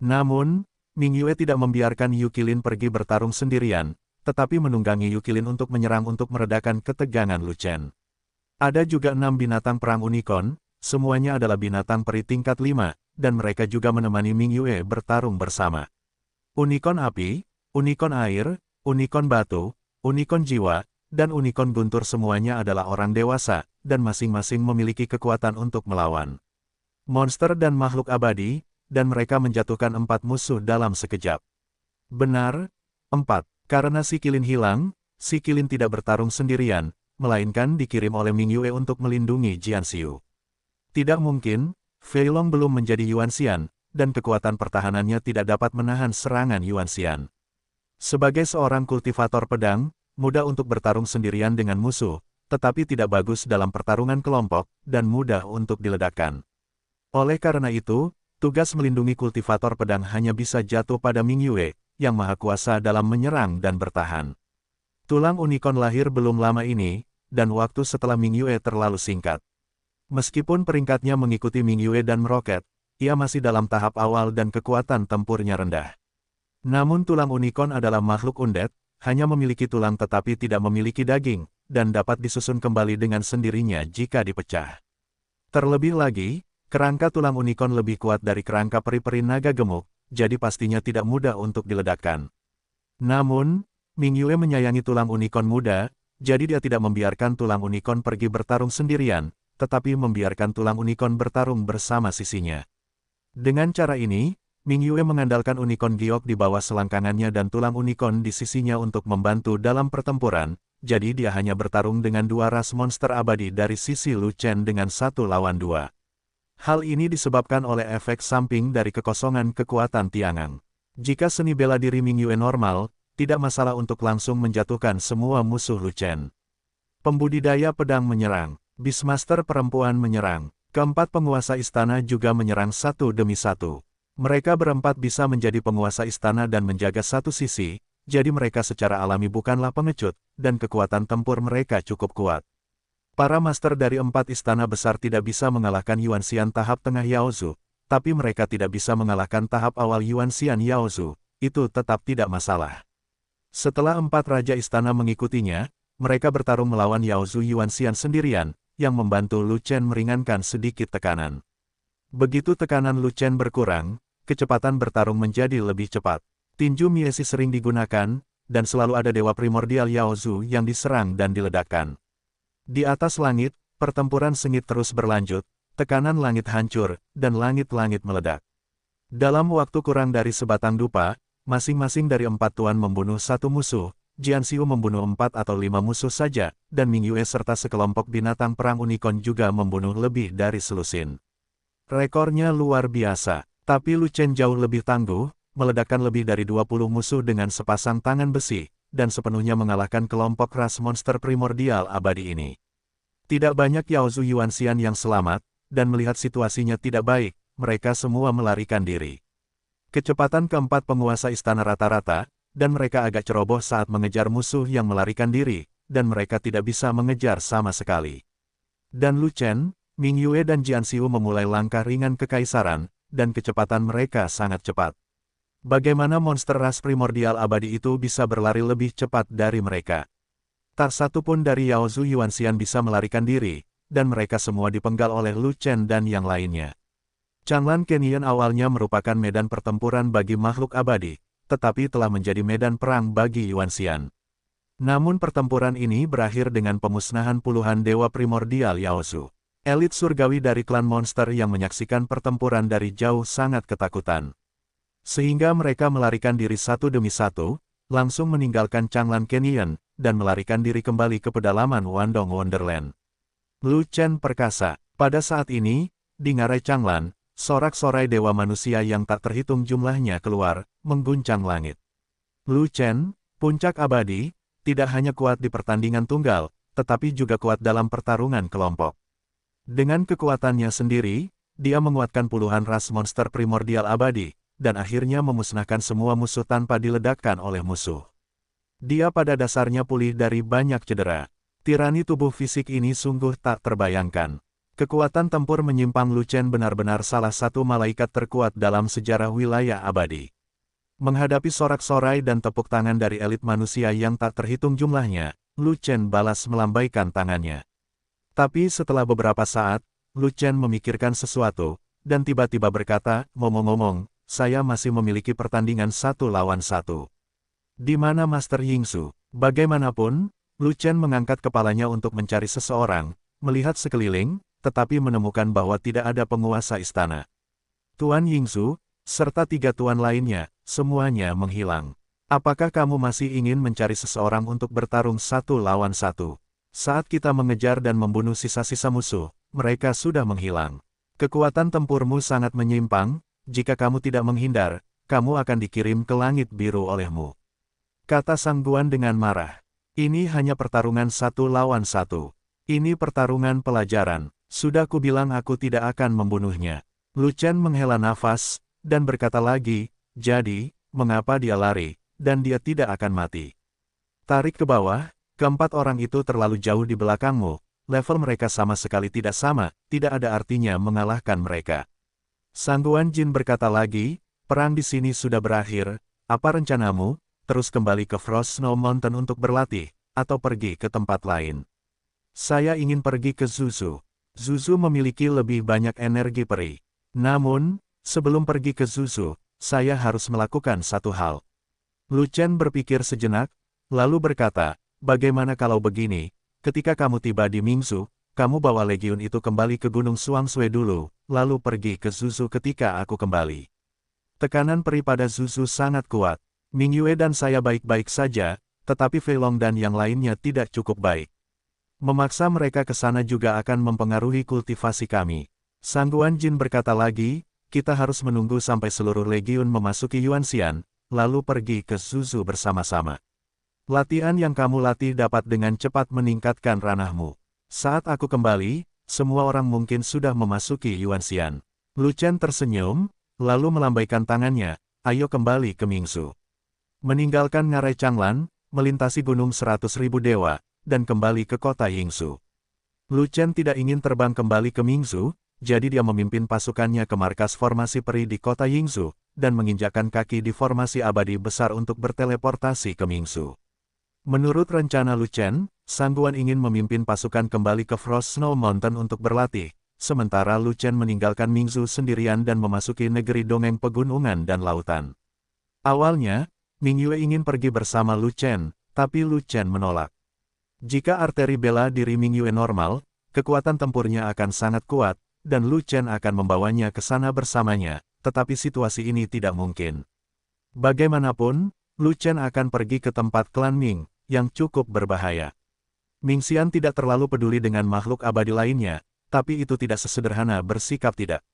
Namun, Ming Yue tidak membiarkan Yukilin pergi bertarung sendirian, tetapi menunggangi Yukilin untuk menyerang untuk meredakan ketegangan Lu Chen. Ada juga 6 binatang perang unicorn, semuanya adalah binatang peri tingkat 5, dan mereka juga menemani Ming Yue bertarung bersama. Unicorn api, unicorn air, unicorn batu, unicorn jiwa, dan unicorn guntur semuanya adalah orang dewasa, dan masing-masing memiliki kekuatan untuk melawan monster dan makhluk abadi, dan mereka menjatuhkan 4 musuh dalam sekejap. Benar, 4. Karena si Kilin hilang, si Kilin tidak bertarung sendirian, melainkan dikirim oleh Ming Yue untuk melindungi Jian Xiu. Tidak mungkin, Fei Long belum menjadi Yuan Xian, dan kekuatan pertahanannya tidak dapat menahan serangan Yuan Xian. Sebagai seorang kultivator pedang, mudah untuk bertarung sendirian dengan musuh, tetapi tidak bagus dalam pertarungan kelompok, dan mudah untuk diledakkan. Oleh karena itu, tugas melindungi kultivator pedang hanya bisa jatuh pada Ming Yue, yang maha kuasa dalam menyerang dan bertahan. Tulang unicorn lahir belum lama ini, dan waktu setelah Ming Yue terlalu singkat. Meskipun peringkatnya mengikuti Ming Yue dan meroket, ia masih dalam tahap awal dan kekuatan tempurnya rendah. Namun tulang unicorn adalah makhluk undead, hanya memiliki tulang tetapi tidak memiliki daging, dan dapat disusun kembali dengan sendirinya jika dipecah. Terlebih lagi, kerangka tulang unicorn lebih kuat dari kerangka peri-peri naga gemuk, jadi pastinya tidak mudah untuk diledakkan. Namun, Ming Yue menyayangi tulang unicorn muda, jadi dia tidak membiarkan tulang unicorn pergi bertarung sendirian, tetapi membiarkan tulang unicorn bertarung bersama sisinya. Dengan cara ini, Ming Yue mengandalkan unicorn giok di bawah selangkangannya dan tulang unicorn di sisinya untuk membantu dalam pertempuran, jadi dia hanya bertarung dengan 2 ras monster abadi dari sisi Lu Chen dengan 1 lawan 2. Hal ini disebabkan oleh efek samping dari kekosongan kekuatan Tiangang. Jika seni bela diri Ming Yue normal, tidak masalah untuk langsung menjatuhkan semua musuh Lu Chen. Pembudidaya pedang menyerang, Beastmaster perempuan menyerang, keempat penguasa istana juga menyerang satu demi satu. Mereka berempat bisa menjadi penguasa istana dan menjaga satu sisi, jadi mereka secara alami bukanlah pengecut, dan kekuatan tempur mereka cukup kuat. Para master dari 4 istana besar tidak bisa mengalahkan Yuan Xian tahap tengah Yaozu, tapi mereka tidak bisa mengalahkan tahap awal Yuan Xian Yaozu, itu tetap tidak masalah. Setelah 4 raja istana mengikutinya, mereka bertarung melawan Yaozu Yuan Xian sendirian, yang membantu Lu Chen meringankan sedikit tekanan. Begitu tekanan Lu Chen berkurang, kecepatan bertarung menjadi lebih cepat. Tinju Miesi sering digunakan, dan selalu ada dewa primordial Yaozu yang diserang dan diledakkan. Di atas langit, pertempuran sengit terus berlanjut, tekanan langit hancur, dan langit-langit meledak. Dalam waktu kurang dari sebatang dupa, masing-masing dari 4 tuan membunuh 1 musuh, Jianxiu membunuh 4 atau 5 musuh saja, dan Ming Yue serta sekelompok binatang perang unicorn juga membunuh lebih dari selusin. Rekornya luar biasa, tapi Lu Chen jauh lebih tangguh, meledakkan lebih dari 20 musuh dengan sepasang tangan besi, dan sepenuhnya mengalahkan kelompok ras monster primordial abadi ini. Tidak banyak Yaozu Yuanxian yang selamat, dan melihat situasinya tidak baik, mereka semua melarikan diri. Kecepatan keempat penguasa istana rata-rata, dan mereka agak ceroboh saat mengejar musuh yang melarikan diri, dan mereka tidak bisa mengejar sama sekali. Dan Lu Chen, Ming Yue dan Jianxiu memulai langkah ringan kekaisaran, dan kecepatan mereka sangat cepat. Bagaimana monster ras primordial abadi itu bisa berlari lebih cepat dari mereka? Tak satu pun dari Yaozu Yuanxian bisa melarikan diri, dan mereka semua dipenggal oleh Lu Chen dan yang lainnya. Changlan Canyon awalnya merupakan medan pertempuran bagi makhluk abadi, tetapi telah menjadi medan perang bagi Yuanxian. Namun pertempuran ini berakhir dengan pemusnahan puluhan dewa primordial Yaozu. Elit surgawi dari klan monster yang menyaksikan pertempuran dari jauh sangat ketakutan. Sehingga mereka melarikan diri satu demi satu, langsung meninggalkan Changlan Canyon, dan melarikan diri kembali ke pedalaman Wandong Wonderland. Lu Chen perkasa. Pada saat ini, di ngarai Changlan, sorak-sorai dewa manusia yang tak terhitung jumlahnya keluar, mengguncang langit. Lu Chen, puncak abadi, tidak hanya kuat di pertandingan tunggal, tetapi juga kuat dalam pertarungan kelompok. Dengan kekuatannya sendiri, dia menguatkan puluhan ras monster primordial abadi, dan akhirnya memusnahkan semua musuh tanpa diledakkan oleh musuh. Dia pada dasarnya pulih dari banyak cedera. Tirani tubuh fisik ini sungguh tak terbayangkan. Kekuatan tempur menyimpang Lu Chen benar-benar salah satu malaikat terkuat dalam sejarah wilayah abadi. Menghadapi sorak-sorai dan tepuk tangan dari elit manusia yang tak terhitung jumlahnya, Lu Chen balas melambaikan tangannya. Tapi setelah beberapa saat, Lu Chen memikirkan sesuatu, dan tiba-tiba berkata, ngomong-ngomong, saya masih memiliki pertandingan 1 lawan 1. Di mana Master Yingsu? Bagaimanapun, Lu Chen mengangkat kepalanya untuk mencari seseorang, melihat sekeliling, tetapi menemukan bahwa tidak ada penguasa istana. Tuan Yingsu, serta 3 tuan lainnya, semuanya menghilang. Apakah kamu masih ingin mencari seseorang untuk bertarung 1 lawan 1? Saat kita mengejar dan membunuh sisa-sisa musuh, mereka sudah menghilang. Kekuatan tempurmu sangat menyimpang, jika kamu tidak menghindar, kamu akan dikirim ke langit biru olehmu. Kata Sang Guan dengan marah. Ini hanya pertarungan 1 lawan 1. Ini pertarungan pelajaran. Sudah kubilang aku tidak akan membunuhnya. Lu Chen menghela nafas, dan berkata lagi, jadi, mengapa dia lari, dan dia tidak akan mati. Tarik ke bawah. Keempat orang itu terlalu jauh di belakangmu, level mereka sama sekali tidak sama, tidak ada artinya mengalahkan mereka. Sang Guan Jin berkata lagi, perang di sini sudah berakhir, apa rencanamu, terus kembali ke Frost Snow Mountain untuk berlatih, atau pergi ke tempat lain? Saya ingin pergi ke Zuzu. Zuzu memiliki lebih banyak energi peri. Namun, sebelum pergi ke Zuzu, saya harus melakukan satu hal. Lu Chen berpikir sejenak, lalu berkata, bagaimana kalau begini, ketika kamu tiba di Mingsu, kamu bawa legiun itu kembali ke Gunung Suangshui dulu, lalu pergi ke Zuzu ketika aku kembali. Tekanan peri pada Zuzu sangat kuat. Ming Yue dan saya baik-baik saja, tetapi Fei Long dan yang lainnya tidak cukup baik. Memaksa mereka ke sana juga akan mempengaruhi kultivasi kami. Sang Guan Jin berkata lagi, kita harus menunggu sampai seluruh legiun memasuki Yuanxian, lalu pergi ke Zuzu bersama-sama. Latihan yang kamu latih dapat dengan cepat meningkatkan ranahmu. Saat aku kembali, semua orang mungkin sudah memasuki Yuanxian. Lu Chen tersenyum, lalu melambaikan tangannya, ayo kembali ke Mingsu. Meninggalkan ngarai Changlan, melintasi gunung 100.000 dewa, dan kembali ke kota Yingsu. Lu Chen tidak ingin terbang kembali ke Mingsu, jadi dia memimpin pasukannya ke markas formasi peri di kota Yingsu, dan menginjakkan kaki di formasi abadi besar untuk berteleportasi ke Mingsu. Menurut rencana Lu Chen, Sang Guan ingin memimpin pasukan kembali ke Frost Snow Mountain untuk berlatih, sementara Lu Chen meninggalkan Mingzu sendirian dan memasuki negeri dongeng pegunungan dan lautan. Awalnya, Ming Yue ingin pergi bersama Lu Chen, tapi Lu Chen menolak. Jika arteri bela diri Mingyue normal, kekuatan tempurnya akan sangat kuat, dan Lu Chen akan membawanya ke sana bersamanya, tetapi situasi ini tidak mungkin. Bagaimanapun, Lu Chen akan pergi ke tempat klan Ming, yang cukup berbahaya. Mingxian tidak terlalu peduli dengan makhluk abadi lainnya, tapi itu tidak sesederhana bersikap tidak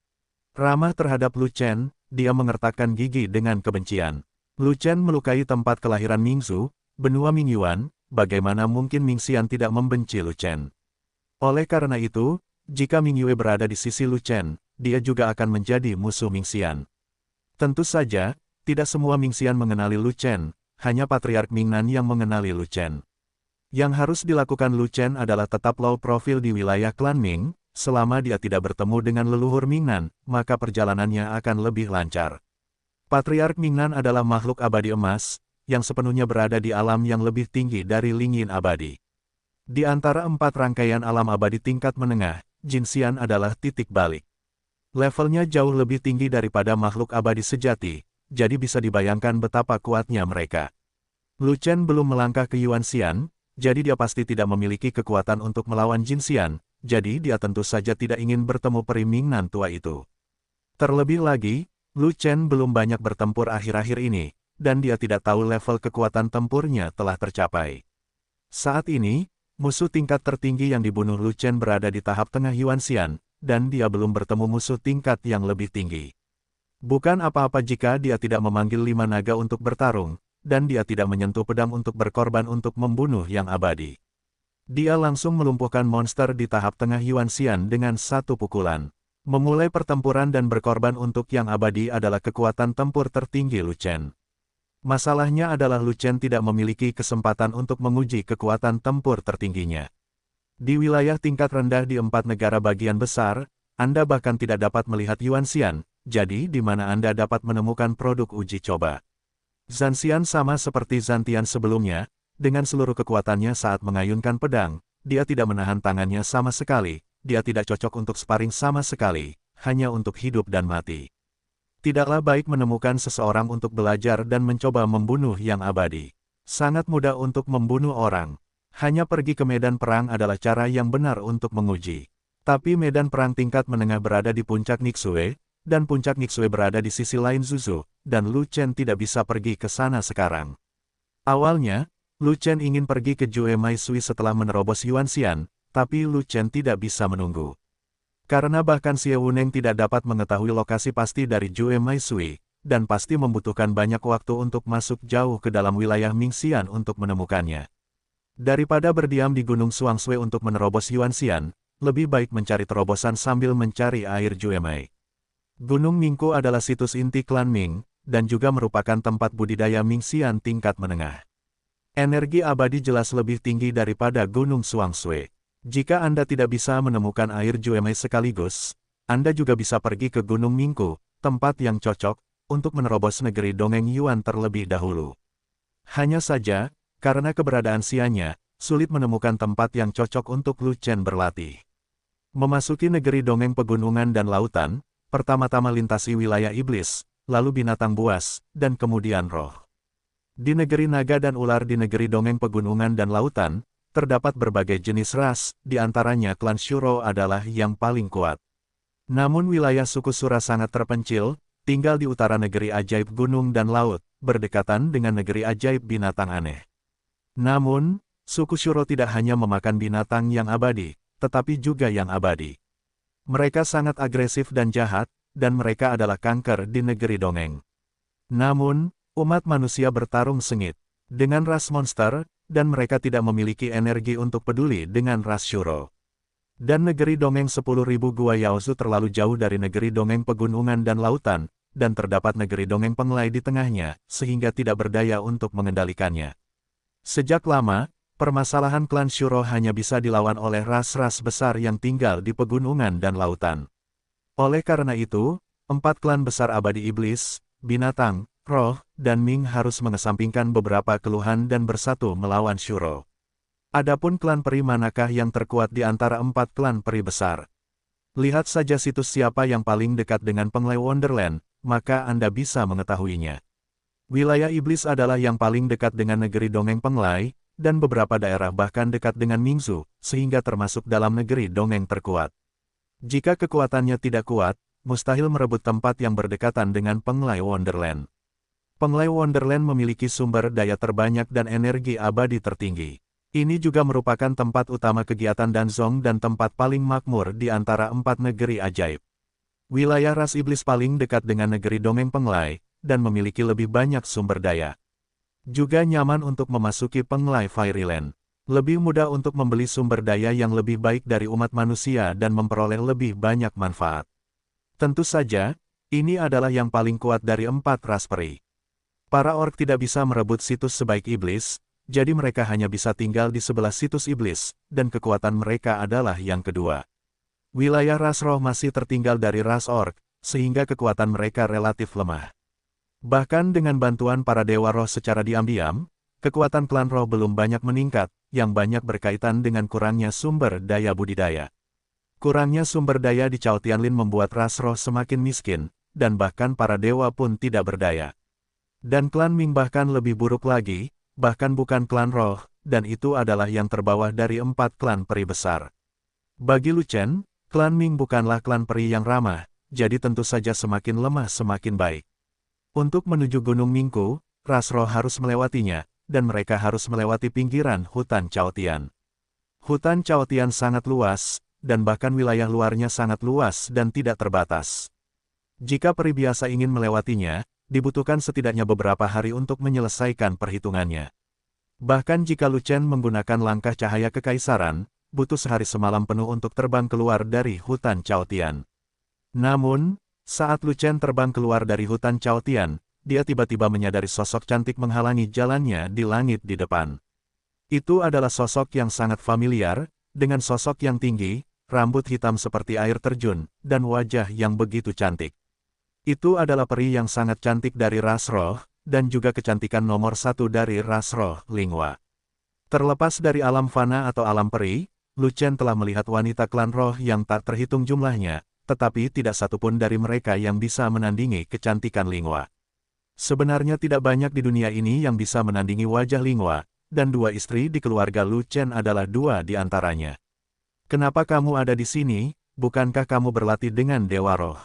ramah terhadap Lu Chen, dia mengertakkan gigi dengan kebencian. Lu Chen melukai tempat kelahiran Mingzu, benua Mingyuan, bagaimana mungkin Mingxian tidak membenci Lu Chen? Oleh karena itu, jika Mingyue berada di sisi Lu Chen, dia juga akan menjadi musuh Mingxian. Tentu saja, tidak semua Mingxian mengenali Lu Chen, hanya Patriark Mingnan yang mengenali Lu Chen. Yang harus dilakukan Lu Chen adalah tetap low profile di wilayah klan Ming, selama dia tidak bertemu dengan leluhur Mingnan, maka perjalanannya akan lebih lancar. Patriark Mingnan adalah makhluk abadi emas, yang sepenuhnya berada di alam yang lebih tinggi dari Lingyin abadi. Di antara 4 rangkaian alam abadi tingkat menengah, Jinxian adalah titik balik. Levelnya jauh lebih tinggi daripada makhluk abadi sejati, jadi bisa dibayangkan betapa kuatnya mereka. Lu Chen belum melangkah ke Yuanxian, jadi dia pasti tidak memiliki kekuatan untuk melawan Jinxian, jadi dia tentu saja tidak ingin bertemu peri Mingnan tua itu. Terlebih lagi, Lu Chen belum banyak bertempur akhir-akhir ini, dan dia tidak tahu level kekuatan tempurnya telah tercapai. Saat ini, musuh tingkat tertinggi yang dibunuh Lu Chen berada di tahap tengah Yuanxian, dan dia belum bertemu musuh tingkat yang lebih tinggi. Bukan apa-apa jika dia tidak memanggil 5 naga untuk bertarung, dan dia tidak menyentuh pedang untuk berkorban untuk membunuh yang abadi. Dia langsung melumpuhkan monster di tahap tengah Yuanxian dengan satu pukulan. Memulai pertempuran dan berkorban untuk yang abadi adalah kekuatan tempur tertinggi Lu Chen. Masalahnya adalah Lu Chen tidak memiliki kesempatan untuk menguji kekuatan tempur tertingginya. Di wilayah tingkat rendah di 4 negara bagian besar, Anda bahkan tidak dapat melihat Yuanxian, jadi di mana Anda dapat menemukan produk uji coba. Zanxian sama seperti Zantian sebelumnya, dengan seluruh kekuatannya saat mengayunkan pedang, dia tidak menahan tangannya sama sekali, dia tidak cocok untuk sparring sama sekali, hanya untuk hidup dan mati. Tidaklah baik menemukan seseorang untuk belajar dan mencoba membunuh yang abadi. Sangat mudah untuk membunuh orang. Hanya pergi ke medan perang adalah cara yang benar untuk menguji. Tapi medan perang tingkat menengah berada di puncak Nixue, dan puncak Nixue berada di sisi lain Zuzu, dan Lu Chen tidak bisa pergi ke sana sekarang. Awalnya, Lu Chen ingin pergi ke Jue Maisui setelah menerobos Yuanxian, tapi Lu Chen tidak bisa menunggu. Karena bahkan Xie Wuneng tidak dapat mengetahui lokasi pasti dari Jue Maisui, dan pasti membutuhkan banyak waktu untuk masuk jauh ke dalam wilayah Mingxian untuk menemukannya. Daripada berdiam di Gunung Suangshui untuk menerobos Yuanxian, lebih baik mencari terobosan sambil mencari air Jue Mai. Gunung Mingku adalah situs inti klan Ming, dan juga merupakan tempat budidaya Mingxian tingkat menengah. Energi abadi jelas lebih tinggi daripada Gunung Suangshui. Jika Anda tidak bisa menemukan air Jue Mai sekaligus, Anda juga bisa pergi ke Gunung Mingku, tempat yang cocok, untuk menerobos negeri dongeng Yuan terlebih dahulu. Hanya saja, karena keberadaan Xianya, sulit menemukan tempat yang cocok untuk Lu Chen berlatih. Memasuki negeri dongeng pegunungan dan lautan, pertama-tama lintasi wilayah iblis, lalu binatang buas, dan kemudian roh. Di negeri naga dan ular di negeri dongeng pegunungan dan lautan, terdapat berbagai jenis ras, di antaranya klan Shuro adalah yang paling kuat. Namun wilayah suku Sura sangat terpencil, tinggal di utara negeri ajaib gunung dan laut, berdekatan dengan negeri ajaib binatang aneh. Namun, suku Shuro tidak hanya memakan binatang yang abadi, tetapi juga yang abadi. Mereka sangat agresif dan jahat, dan mereka adalah kanker di negeri dongeng. Namun, umat manusia bertarung sengit dengan ras monster, dan mereka tidak memiliki energi untuk peduli dengan ras Shuro. Dan negeri dongeng 10.000 gua Yaozu terlalu jauh dari negeri dongeng pegunungan dan lautan, dan terdapat negeri dongeng penglai di tengahnya, sehingga tidak berdaya untuk mengendalikannya. Sejak lama, permasalahan klan Shuro hanya bisa dilawan oleh ras-ras besar yang tinggal di pegunungan dan lautan. Oleh karena itu, 4 klan besar abadi iblis, binatang, roh, dan Ming harus mengesampingkan beberapa keluhan dan bersatu melawan Shuro. Adapun klan peri manakah yang terkuat di antara 4 klan peri besar? Lihat saja situs siapa yang paling dekat dengan Penglai Wonderland, maka Anda bisa mengetahuinya. Wilayah iblis adalah yang paling dekat dengan negeri dongeng Penglai, dan beberapa daerah bahkan dekat dengan Mingzu, sehingga termasuk dalam negeri dongeng terkuat. Jika kekuatannya tidak kuat, mustahil merebut tempat yang berdekatan dengan Penglai Wonderland. Penglai Wonderland memiliki sumber daya terbanyak dan energi abadi tertinggi. Ini juga merupakan tempat utama kegiatan Danzong dan tempat paling makmur di antara 4 negeri ajaib. Wilayah ras iblis paling dekat dengan negeri dongeng Penglai, dan memiliki lebih banyak sumber daya. Juga nyaman untuk memasuki Penglai Fairyland. Lebih mudah untuk membeli sumber daya yang lebih baik dari umat manusia dan memperoleh lebih banyak manfaat. Tentu saja, ini adalah yang paling kuat dari 4 ras peri. Para orc tidak bisa merebut situs sebaik iblis, jadi mereka hanya bisa tinggal di sebelah situs iblis, dan kekuatan mereka adalah yang kedua. Wilayah ras roh masih tertinggal dari ras orc, sehingga kekuatan mereka relatif lemah. Bahkan dengan bantuan para dewa roh secara diam-diam, kekuatan klan roh belum banyak meningkat, yang banyak berkaitan dengan kurangnya sumber daya budidaya. Kurangnya sumber daya di Chao Tianlin membuat ras roh semakin miskin, dan bahkan para dewa pun tidak berdaya. Dan klan Ming bahkan lebih buruk lagi, bahkan bukan klan roh, dan itu adalah yang terbawah dari 4 klan peri besar. Bagi Lu Chen, klan Ming bukanlah klan peri yang ramah, jadi tentu saja semakin lemah semakin baik. Untuk menuju Gunung Mingku, ras roh harus melewatinya, dan mereka harus melewati pinggiran hutan Chaotian. Hutan Chaotian sangat luas, dan bahkan wilayah luarnya sangat luas dan tidak terbatas. Jika peri biasa ingin melewatinya, dibutuhkan setidaknya beberapa hari untuk menyelesaikan perhitungannya. Bahkan jika Lu Chen menggunakan langkah cahaya kekaisaran, butuh sehari semalam penuh untuk terbang keluar dari hutan Chaotian. Namun, saat Lu Chen terbang keluar dari hutan Chaotian, dia tiba-tiba menyadari sosok cantik menghalangi jalannya di langit di depan. Itu adalah sosok yang sangat familiar, dengan sosok yang tinggi, rambut hitam seperti air terjun, dan wajah yang begitu cantik. Itu adalah peri yang sangat cantik dari ras roh, dan juga kecantikan nomor 1 dari ras roh, Linghua. Terlepas dari alam fana atau alam peri, Lu Chen telah melihat wanita klan roh yang tak terhitung jumlahnya, tetapi tidak satupun dari mereka yang bisa menandingi kecantikan Linghua. Sebenarnya tidak banyak di dunia ini yang bisa menandingi wajah Linghua, dan 2 istri di keluarga Lu Chen adalah 2 di antaranya. Kenapa kamu ada di sini? Bukankah kamu berlatih dengan Dewa Roh?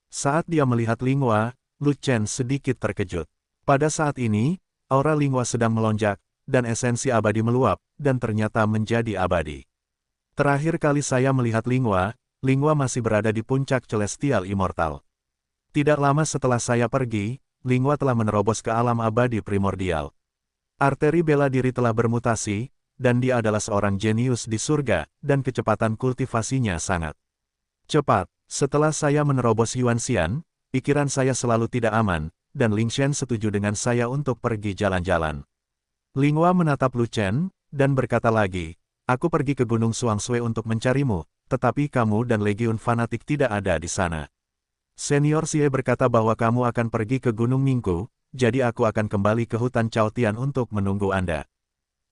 Saat dia melihat Linghua, Lu Chen sedikit terkejut. Pada saat ini, aura Linghua sedang melonjak, dan esensi abadi meluap, dan ternyata menjadi abadi. Terakhir kali saya melihat Linghua masih berada di puncak Celestial Immortal. Tidak lama setelah saya pergi, Linghua telah menerobos ke alam abadi primordial. Arteri bela diri telah bermutasi, dan dia adalah seorang jenius di surga, dan kecepatan kultivasinya sangat cepat. Setelah saya menerobos Yuanxian, pikiran saya selalu tidak aman, dan Ling Shen setuju dengan saya untuk pergi jalan-jalan. Linghua menatap Lu Chen, dan berkata lagi, aku pergi ke Gunung Suangshui untuk mencarimu, tetapi kamu dan Legiun Fanatik tidak ada di sana. Senior Xie berkata bahwa kamu akan pergi ke Gunung Mingku, jadi aku akan kembali ke hutan Chaotian untuk menunggu Anda.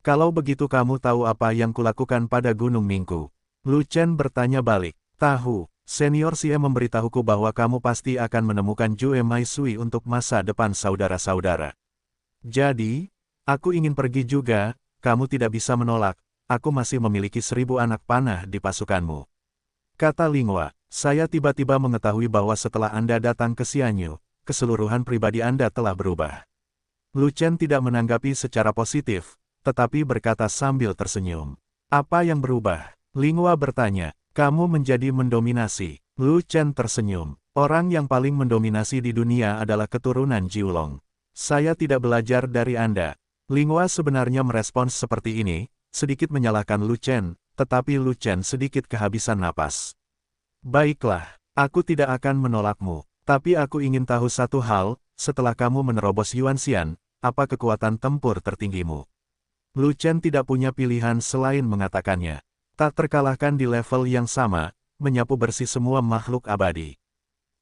Kalau begitu kamu tahu apa yang kulakukan pada Gunung Mingku? Lu Chen bertanya balik. Tahu, Senior Xie memberitahuku bahwa kamu pasti akan menemukan Jue Maisui untuk masa depan saudara-saudara. Jadi, aku ingin pergi juga, kamu tidak bisa menolak. Aku masih memiliki 1000 anak panah di pasukanmu. Kata Linghua, saya tiba-tiba mengetahui bahwa setelah Anda datang ke Xianyu, keseluruhan pribadi Anda telah berubah. Lu Chen tidak menanggapi secara positif, tetapi berkata sambil tersenyum. Apa yang berubah? Linghua bertanya, kamu menjadi mendominasi. Lu Chen tersenyum. Orang yang paling mendominasi di dunia adalah keturunan Jiulong. Saya tidak belajar dari Anda. Linghua sebenarnya merespons seperti ini, sedikit menyalahkan Lu Chen, tetapi Lu Chen sedikit kehabisan napas. Baiklah, aku tidak akan menolakmu, tapi aku ingin tahu satu hal, setelah kamu menerobos Yuanxian, apa kekuatan tempur tertinggimu? Lu Chen tidak punya pilihan selain mengatakannya. Tak terkalahkan di level yang sama, menyapu bersih semua makhluk abadi.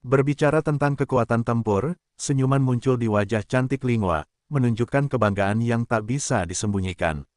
Berbicara tentang kekuatan tempur, senyuman muncul di wajah cantik Linghua, menunjukkan kebanggaan yang tak bisa disembunyikan.